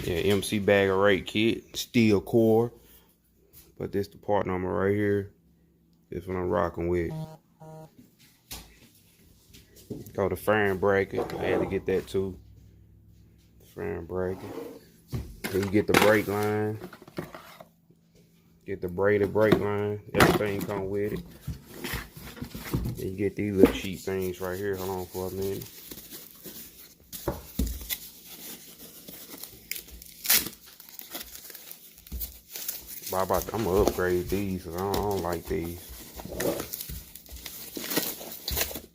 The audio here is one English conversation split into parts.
Yeah, MC bag of Rake Kit, steel core. But this the part number right here. This one I'm rocking with. Called the frame bracket. I had to get that too. Frame bracket. Then you get the brake line. Get the braided brake line. Everything come with it. Then you get these little cheap things right here. Hold on for a minute. I'm gonna upgrade these. I don't like these.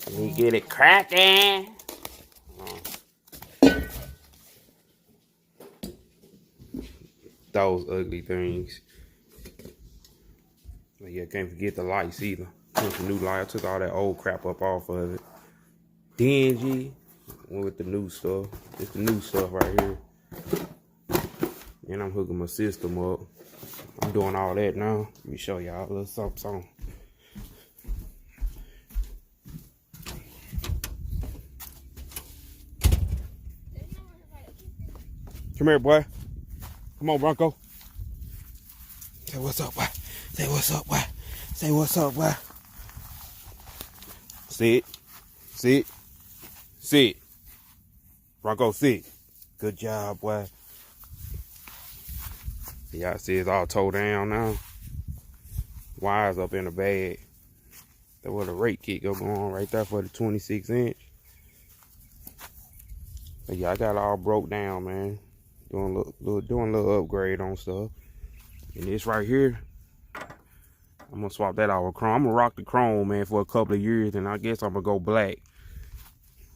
Let me get it cracking. Those ugly things. But yeah, can't forget the lights either. Put the new light. I took all that old crap up off of it. Dingy. Went with the new stuff. It's the new stuff right here. And I'm hooking my system up. I'm doing all that now. Let me show y'all a little something. Come here, boy. Come on, Bronco. Say what's up, boy. Say what's up, boy. Say what's up, boy. Sit. Sit. Sit. Bronco, sit. Good job, boy. Y'all see it's all towed down now. Wires up in the bag. That's where the Rake Kit go on right there for the 26-inch. But yeah, I got it all broke down, man. Doing a little upgrade on stuff. And this right here, I'm gonna swap that out with chrome. I'm gonna rock the chrome, man, for a couple of years, and I guess I'm gonna go black.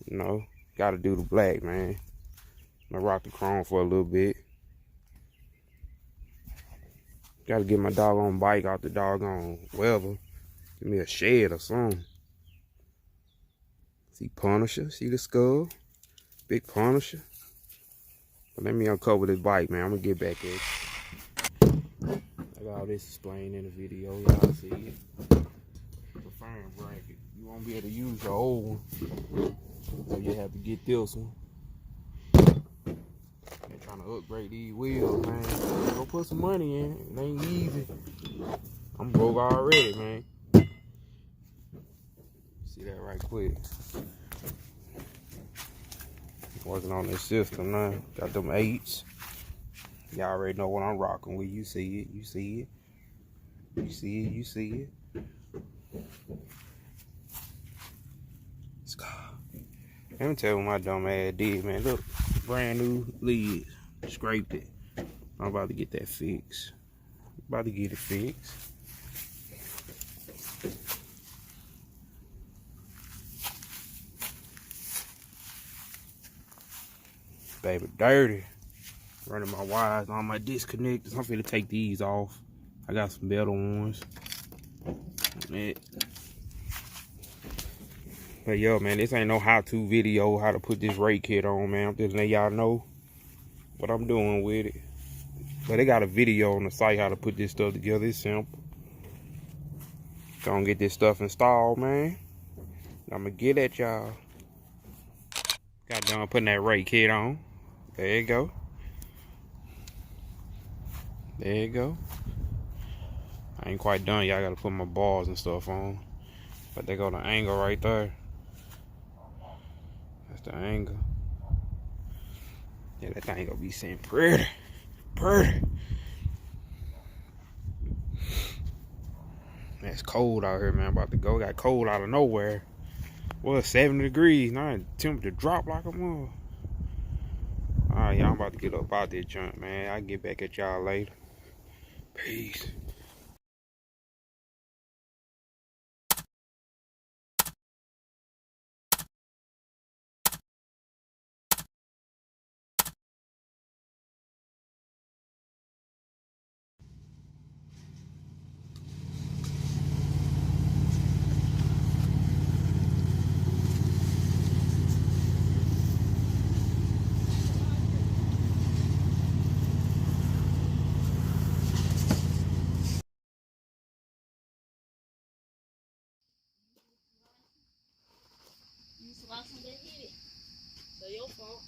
You know, gotta do the black, man. I'm gonna rock the chrome for a little bit. Gotta get my doggone bike out the doggone weather. Give me a shed or something. See Punisher, see the skull? Big Punisher. But let me uncover this bike, man. I'm gonna get back at it. I got all this explained in the video. Y'all see it. The frame bracket. You won't be able to use your old one. So you have to get this one. They're trying to upgrade these wheels, man. Go put some money in. It ain't easy. I'm broke already, man. See that right quick. Working on this system now. Got them 8s. Y'all already know what I'm rocking with. You see it. You see it. You see it. You see it. Let's go. Let me tell you what my dumb ass did, man. Look, brand new leads. Scraped it. I'm about to get that fixed. About to get it fixed. Baby dirty. Running my wires on my disconnectors. I'm finna take these off. I got some better ones. But yo, man, this ain't no how-to video how to put this Rake Kit on, man. I'm just letting y'all know what I'm doing with it. But they got a video on the site how to put this stuff together. It's simple. Gonna get this stuff installed, man. I'm gonna get at y'all. Got done putting that Rake Kit on. There you go. There you go. I ain't quite done yet. I gotta put my bars and stuff on. But they go the angle right there. That's the angle. Yeah, that thing gonna be sitting pretty. Pretty. Man, it's cold out here, man. I'm about to go. Got cold out of nowhere. Well, 70 degrees. Now temperature drop like a mother. Alright, y'all, I'm about to get up out this junk, man. I'll get back at y'all later. Peace. You saw somebody hit it. So your fault.